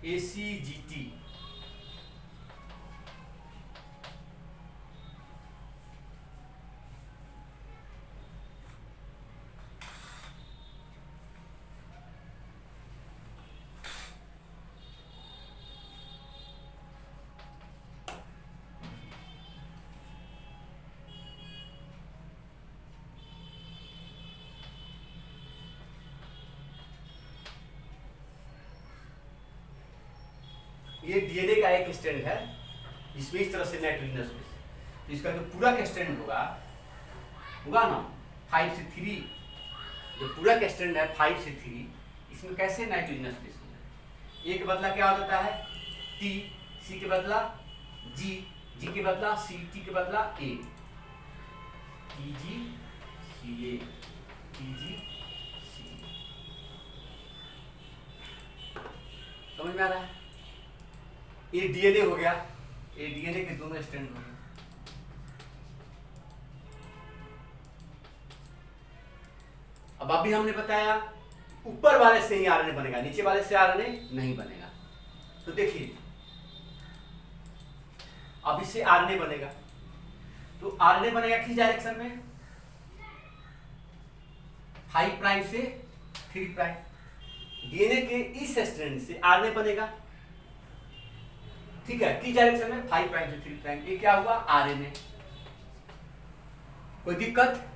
[SPEAKER 1] ACGT, ये डीएनए का एक स्ट्रैंड है जिसमें इस तरह से नाइट्रोजनस बेस, तो इसका जो पूरा का स्ट्रैंड होगा ना 5 से 3, जो पूरा का स्ट्रैंड है 5 से 3, इसमें कैसे नाइट्रोजनस बेस होगा? ए के बदला क्या हो जाता है? T, C के बदला G, G के बदला C, T के बदला A, TG CA, TG CA। समझ में आ रहा है? ये डीएनए हो गया, ये डीएनए के दोनों स्ट्रैंड हो गए। अब अभी हमने बताया ऊपर वाले से ही आरएनए बनेगा, नीचे वाले से आरएनए नहीं बनेगा। तो देखिए अब इससे आरएनए बनेगा, तो आरएनए बनेगा किस डायरेक्शन में? 5 प्राइम से 3 प्राइम। डीएनए के इस स्ट्रैंड से आरएनए बनेगा, ठीक है, किस डायरेक्शन में? 5 प्राइम से 3 प्राइम। ये क्या हुआ? आरएनए। कोई दिक्कत?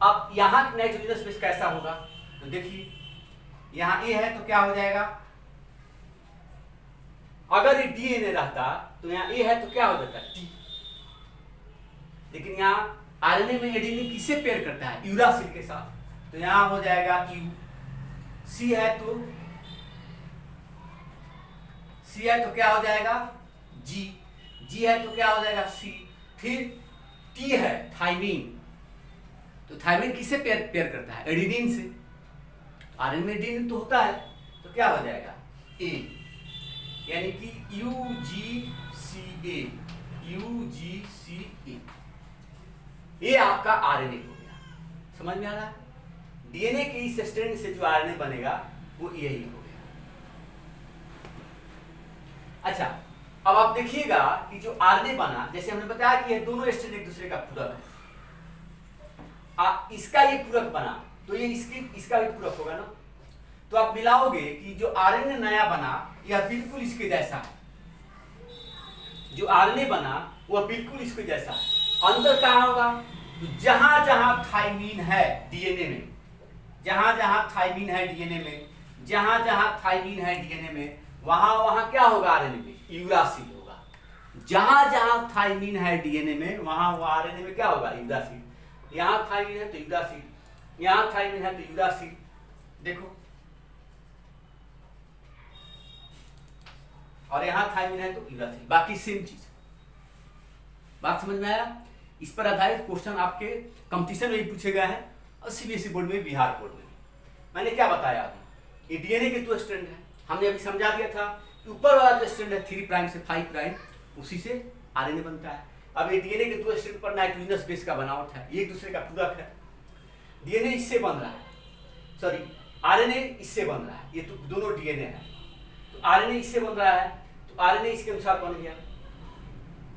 [SPEAKER 1] अब यहां नाइट्रोजनस बेस कैसा होगा? तो देखिए यहाँ ए है तो क्या हो जाएगा, अगर ये डीएनए रहता तो यहाँ ए है तो क्या हो जाता टी। लेकिन यहाँ आरएनए में एडेनिन किससे पेयर करता है, यूरासिल के साथ, तो यहाँ हो जाएगा यू। सी है तो क्या हो जाएगा जी, जी है तो क्या हो जाएगा सी। फिर टी है थाइमीन, तो थाइमीन किससे पेयर करता है, एडेनिन से। आरएनए में एडेनिन तो होता है तो क्या हो जाएगा ए, यानी कि UGCA, UGCA, ये आपका आरएनए हो गया। समझ में आ रहा है, डीएनए के इस स्ट्रैंड से जो आरएनए बनेगा वो यही हो गया। अच्छा, अब आप देखिएगा कि जो आरएनए बना, जैसे हमने बताया कि ये दोनों स्ट्रैंड एक दूसरे का पूरक है, इसका ये पूरक बना तो ये इसका भी पूरक होगा ना। तो आप मिलाओगे कि जो आरएनए नया बना यह बिल्कुल इसके जैसा है, जो आरएनए बना वह बिल्कुल इसके जैसा है। अंतर कहाँ होगा, तो जहां जहां थाइमीन है डीएनए में, जहां जहां थाइमीन है डीएनए में, जहां जहां थाइमीन है डीएनए में, वहां वहां क्या होगा आरएनए में, यूरासिल होगा। जहां जहां थाइमीन है डीएनए में वहां आरएनए में क्या होगा, यूरासिल। यहां थाइमीन है तो यूरासिल, यहां थाइमीन है तो यूरासिल। देखो, और यहां थाइमीन है तो यूरासिल, बाकी सेम चीज। बात समझ में आया। इस पर आधारित क्वेश्चन आपके कंपटीशन में भी पूछे गए हैं और सीबीएसई बोर्ड में, बिहार बोर्ड में। मैंने क्या बताया आपको, ये डीएनए के दो स्ट्रैंड है, हमने अभी समझा दिया था कि ऊपर वाला जो स्ट्रैंड है 3 प्राइम से 5 प्राइम, उसी से आरएनए बनता है। अब ये डीएनए के दो स्ट्रैंड पर नाइट्रोजनस बेस का बनावट है, ये एक दूसरे का पूरक है। डीएनए इससे बन रहा है, सॉरी आरएनए इससे बन रहा है, ये तो दोनों डीएनए है, तो आरएनए इससे बन रहा है तो आरएनए इसके अनुसार बन गया,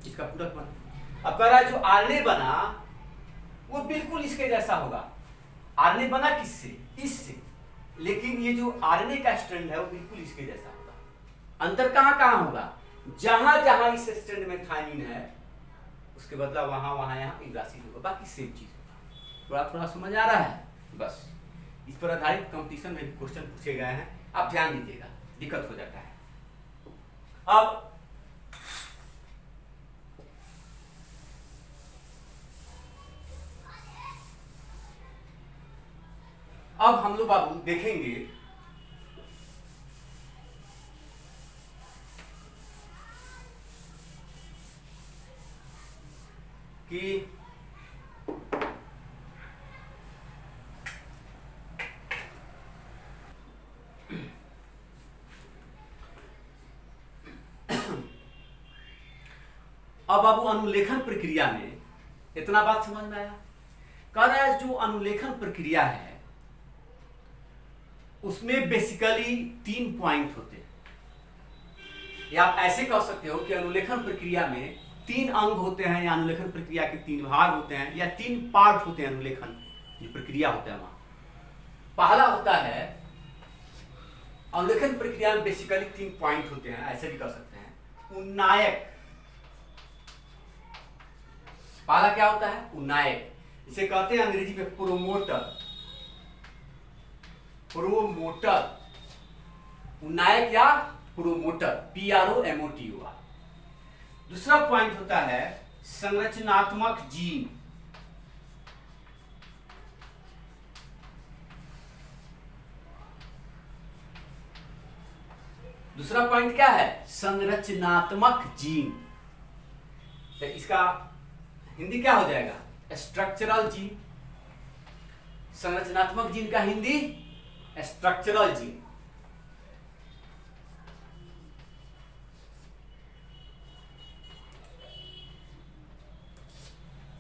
[SPEAKER 1] इसका पूरक बना। अब कह रहा है जो आरएनए बना वो बिल्कुल इसके जैसा होगा। आरएनए बना किससे, इससे, लेकिन ये जो आरएनए का स्ट्रैंड है वो बिल्कुल इसके जैसा होगा। अंतर कहाँ कहाँ होगा, जहां जहां इस स्ट्रैंड में थाइमीन है उसके बदला वहां वहां यहाँ यूरासिल होगा, बाकी सेम चीज होगा। थोड़ा समझ आ रहा है। बस इस पर आधारित कंपटीशन में क्वेश्चन पूछे गए हैं, आप ध्यान दीजिएगा, दिक्कत हो जाता है। अब हम लोग बाबू देखेंगे कि अब बाबू अनुलेखन प्रक्रिया में इतना बात समझ में आया। कह रहा है जो अनुलेखन प्रक्रिया है उसमें बेसिकली 3 पॉइंट होते हैं, या आप ऐसे कह सकते हो कि अनुलेखन प्रक्रिया में 3 अंग होते हैं, या अनुलेखन प्रक्रिया के 3 भाग होते हैं, या 3 पार्ट होते हैं। अनुलेखन जो प्रक्रिया होता है वहां पहला होता है, अनुलेखन प्रक्रिया में बेसिकली 3 पॉइंट होते हैं, ऐसे भी कह सकते हैं। उन्नायक, पहला क्या होता है, उन्नायक, इसे कहते हैं अंग्रेजी में प्रोमोटर। प्रोमोटर, उन्नायक या प्रोमोटर, PROMOTER। दूसरा पॉइंट होता है संरचनात्मक जीन। दूसरा पॉइंट क्या है, संरचनात्मक जीन। तो इसका हिंदी क्या हो जाएगा, स्ट्रक्चरल जीन। संरचनात्मक जीन का हिंदी स्ट्रक्चरल जीन।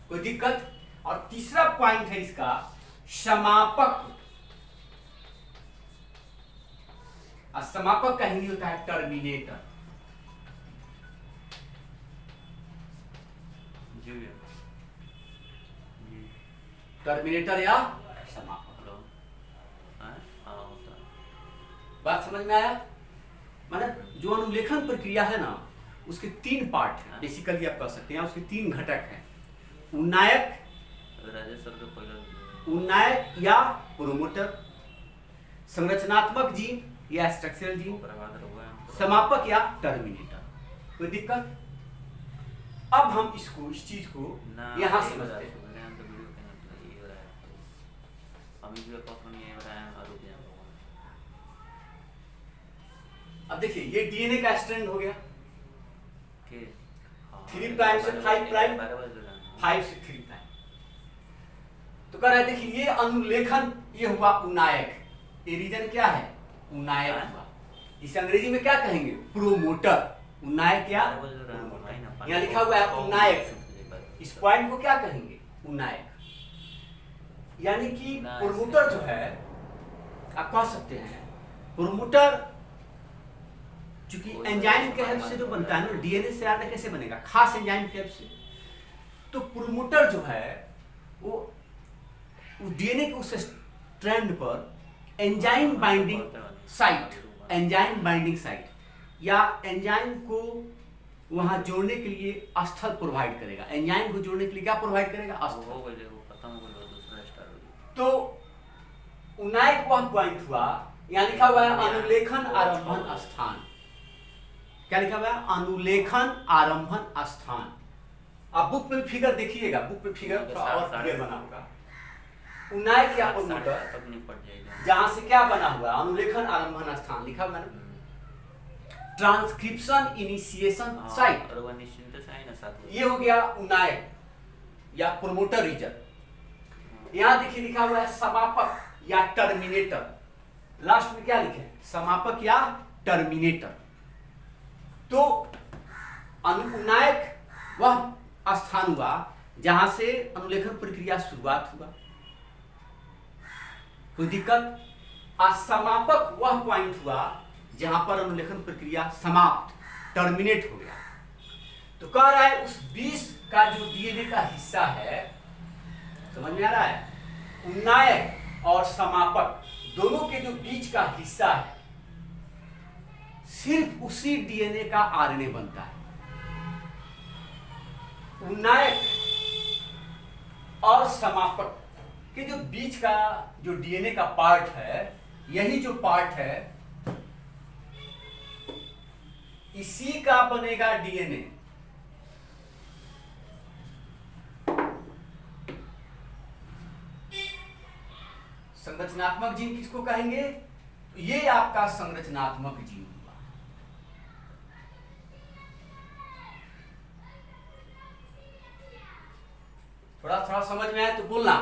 [SPEAKER 1] कोई दिक्कत। और तीसरा पॉइंट है इसका समापक। और समापक का हिंदी होता है टर्मिनेटर। टर्मिनेटर या समापक। बात समझ में आया। माने जो अनुलेखन प्रक्रिया है ना उसके 3 पार्ट हैं बेसिकली, आप कह सकते हैं उसके 3 घटक हैं। उन्नायक, उन्नायक या प्रोमोटर, संरचनात्मक जीन या स्ट्रक्चरल जीन, समापक या टर्मिनेटर। कोई दिक्कत? अब हम इसको, इस चीज को यहाँ समझते हैं। अब देखिए ये डीएनए का स्ट्रैंड हो गया 3 प्राइम से 5 प्राइम, 5 से 3 प्राइम। तो कह रहा है देखिए ये अनुलेखन, ये हुआ उनायक, ये रीजन क्या है? उनायक हुआ। इस अंग्रेजी में क्या कहेंगे? प्रोमोटर। उनायक या यहाँ लिखा हुआ है उनायक, इस पॉइंट को क्या कहेंगे? उनायक। यानी कि प्रोमोटर जो है, आप कह सकते हैं प्रोमोटर, चूंकि एंजाइम के हेल्प से जो बनता है ना, डीएनए से आरएनए कैसे बनेगा? खास एंजाइम के हेल्प से। तो प्रोमोटर जो है वो डीएनए के उस स्ट्रैंड पर enzyme binding site, enzyme binding site या एंजाइम को वहां जोड़ने के लिए स्थल प्रोवाइड करेगा। एंजाइम को जोड़ने के लिए क्या प्रोवाइड करेगा? स्थल। तो उनायक वह पॉइंट हुआ, यहाँ लिखा हुआ है अनुलेखन आरंभन स्थान। क्या लिखा हुआ है? अनुलेखन आरंभन स्थान। आप बुक में फिगर देखिएगा, बुक में फिगर थोड़ा और क्लियर बना होगा। उनायक या प्रोमोटर जहां से क्या बना हुआ? अनुलेखन आरंभन स्थान लिखा हुआ है। ट्रांसक्रिप्शन इनिशिएशन साइट, ये हो गया उनायक या प्रोमोटर रीजन। यहां देखिए लिखा हुआ है समापक या टर्मिनेटर। लास्ट में क्या लिखे? समापक या टर्मिनेटर। तो उनायक वह स्थान हुआ जहां से अनुलेखन प्रक्रिया शुरुआत हुआ। कोई दिक्कत? समापक वह पॉइंट हुआ जहां पर अनुलेखन प्रक्रिया समाप्त, टर्मिनेट हो गया। तो कह रहा है उस 20 का जो डीएनए का हिस्सा है, समझ में आ रहा है? उनायक और समापक दोनों के जो बीच का हिस्सा है, सिर्फ उसी डीएनए का आरएनए बनता है। उनायक और समापक के जो बीच का जो डीएनए का पार्ट है, यही जो पार्ट है, इसी का बनेगा डीएनए। संरचनात्मक जीन किसको कहेंगे? ये आपका संरचनात्मक जीन हुआ। थोड़ा थोड़ा समझ में आए तो बोलना।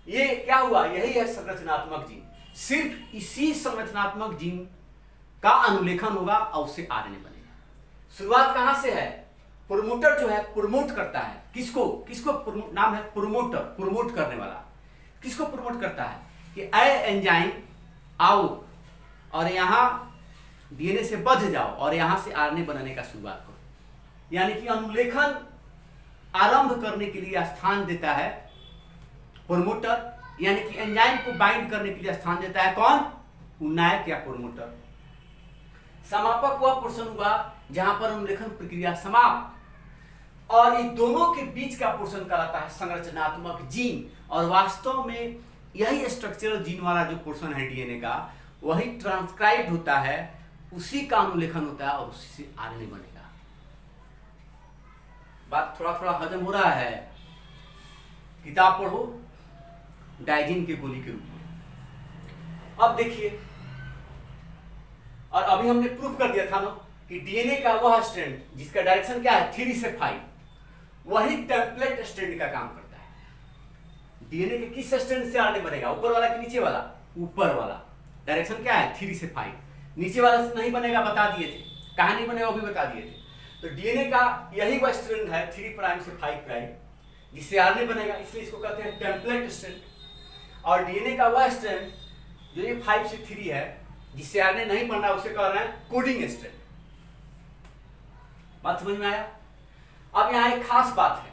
[SPEAKER 1] ये क्या हुआ? यही है संरचनात्मक जीन। सिर्फ इसी संरचनात्मक जीन का अनुलेखन होगा और उससे आरएनए बनेगा। शुरुआत कहां से है? प्रोमोटर जो है प्रोमोट करता है। किसको? नाम है प्रोमोटर, प्रोमोट करने वाला। किसको प्रोमोट करता है? कि ए एंजाइम आओ और यहां डीएनए से बंध जाओ और यहां से आरएनए बनाने का शुरुआत करो। यानी कि अनुलेखन आरंभ करने के लिए स्थान देता है प्रोमोटर, यानी कि एंजाइम को बाइंड करने के लिए स्थान देता है कौन? उनायक या प्रोमोटर। समापक वह पोर्शन हुआ जहां पर अनुलेखन प्रक्रिया समाप्त, और ये दोनों के बीच का पोर्शन कहलाता है संरचनात्मक जीन। और वास्तव में यही स्ट्रक्चरल जीन वाला जो पोर्शन है डीएनए का, वही ट्रांसक्राइब्ड होता है, उसी का अनुलेखन होता है और उसी से आरएनए बनेगा। बात थोड़ा थोड़ा हजम हो रहा है? किताब पढ़ो डाइजिन के गोली के रूप में। अब देखिए, और अभी हमने प्रूफ कर दिया था ना कि डीएनए का वह स्ट्रैंड जिसका डायरेक्शन क्या है 3 से 5, वही टेम्पलेट स्ट्रैंड का काम करता है। डीएनए के किस स्ट्रैंड से आरएनए बनेगा? ऊपर वाला कि नीचे वाला? ऊपर वाला। डायरेक्शन क्या है 3 से 5। नीचे वाला से नहीं बनेगा, बता दिए थे। कहां नहीं बनेगा वो भी बता दिए थे। तो डीएनए का यही वह स्ट्रैंड है 3 प्राइम से 5 प्राइम जिससे आरएनए बनेगा, इसलिए इसको कहते हैं टेम्पलेट स्ट्रैंड। और डीएनए का वह स्ट्रैंड जो ये 5 से 3 है जिससे आरएनए नहीं बन रहा, उसे कह रहे हैं कोडिंग स्ट्रैंड। बात समझ में आया? अब यहाँ एक खास बात है,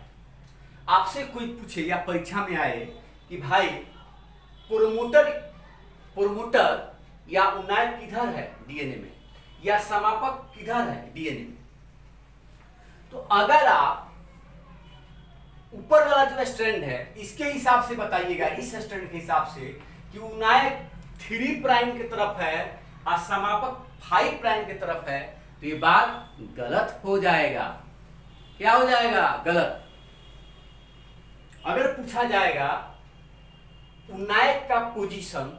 [SPEAKER 1] आपसे कोई पूछे या परीक्षा में आए कि भाई प्रोमोटर या उनायक किधर है डीएनए में, या समापक किधर है डीएनए में, तो अगर आप ऊपर वाला जो स्ट्रैंड है इसके हिसाब से बताइएगा, इस स्ट्रैंड के हिसाब से कि उनायक 3 प्राइम की तरफ है और समापक 5 प्राइम की तरफ है, तो ये बात गलत हो जाएगा। क्या हो जाएगा? गलत। अगर पूछा जाएगा उन्नायक का पोजीशन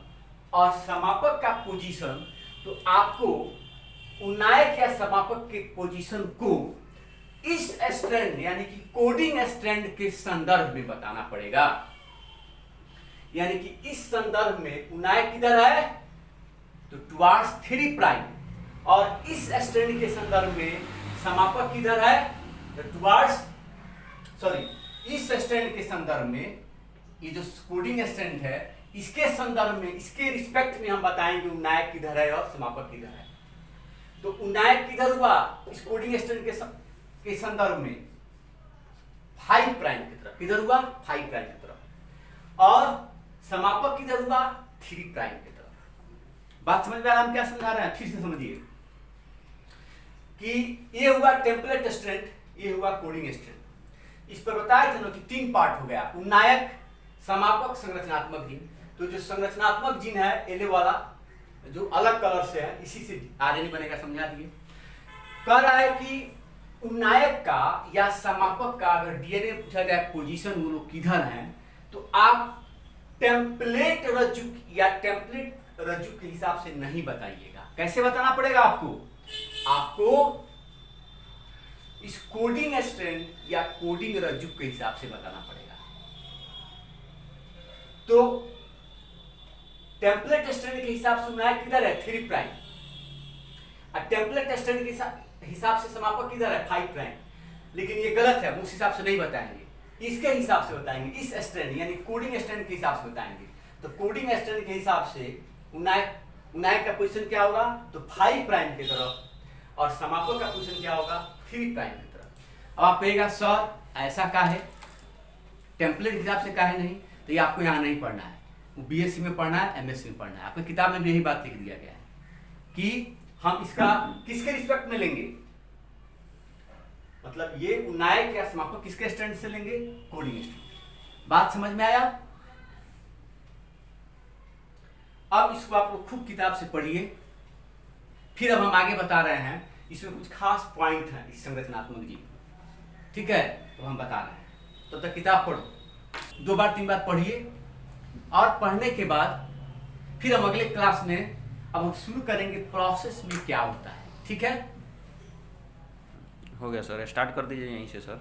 [SPEAKER 1] और समापक का पोजीशन, तो आपको उन्नायक या समापक के पोजीशन को इस स्ट्रैंड यानी कि कोडिंग स्ट्रैंड के संदर्भ में बताना पड़ेगा। यानी कि इस संदर्भ में उन्नायक किधर है? तो टुवार्ड्स 3 प्राइम, और इस स्ट्रैंड के संदर्भ में समापक किधर है? तो टुवार्ड्स इस स्ट्रैंड के संदर्भ में ये जो कोडिंग स्ट्रैंड है, इसके संदर्भ में, इसके रिस्पेक्ट में हम बताएंगे उन्नायक किधर है और समापक किधर है। तो उन्नायक किधर हुआ? इस कोडिंग स्ट्रैंड के संदर्भ में 5 प्राइम की तरफ। किधर हुआ? 5 प्राइम की तरफ। और समापक किधर हुआ? 3 प्राइम की तरफ। बात समझ में आ रहा है हम क्या समझा रहे हैं? फिर से समझिए कि ये हुआ टेम्पलेट स्ट्रैंड, ये हुआ कोडिंग स्ट्रैंड। इस पर बताया था ना कि 3 पार्ट हो गया, उन्नायक, समापक, संरचनात्मक जीन। तो जो संरचनात्मक जीन है एले वाला, जो अलग कलर से है, इसी से आरएनए बनेगा, समझा दिए। कह रहा है कि उन्नायक का या समापक का अगर डीएनए पूछा जाए पोजीशन वो लोग किधर हैं, तो आप टेम्पलेट रज्जु या टेम्पलेट रज्जु के हिसाब से नहीं बताइएगा। कैसे बताना पड़ेगा आपको? आपको इस कोडिंग स्ट्रैंड या कोडिंग रज्जु के हिसाब से बताना पड़ेगा। तो टेम्पलेट स्ट्रैंड के हिसाब से उन्नायक किधर है? 3 प्राइम। और टेम्पलेट स्ट्रैंड के हिसाब से समापक किधर है? 5 प्राइम। लेकिन ये गलत है, उस हिसाब से नहीं बताएंगे, इसके हिसाब से बताएंगे, इस स्ट्रैंड यानी कोडिंग स्ट्रैंड के हिसाब से बताएंगे। तो कोडिंग स्ट्रैंड के हिसाब से उन्नायक का पोजीशन क्या होगा? तो 5 प्राइम की तरफ, और समापक का पोजीशन क्या होगा? 3 प्राइम की तरफ। अब आप कहेगा सर ऐसा का है, टेम्पलेट के हिसाब से का है नहीं? तो ये आपको यहाँ नहीं पढ़ना है, बीएससी में पढ़ना है, एमएससी में पढ़ना है। आपकी किताब में भी यही बात लिख दिया गया है कि हम इसका किसके रिस्पेक्ट में लेंगे, मतलब ये उन्नायक या समापक किसके स्टैंड से लेंगे? Coding stand. बात समझ में आया? अब इसको आप लोग खूब किताब से पढ़िए। फिर अब हम आगे बता रहे हैं, इसमें कुछ खास पॉइंट है इस संरचनात्मक जीव, ठीक है? तो हम बता रहे हैं, तब तक किताब पढ़ो, 2 बार 3 बार पढ़िए। और पढ़ने के बाद फिर हम अगले क्लास में अब हम शुरू करेंगे प्रोसेस में क्या होता है, ठीक है?
[SPEAKER 2] हो गया सर, स्टार्ट कर दीजिए यहीं से सर।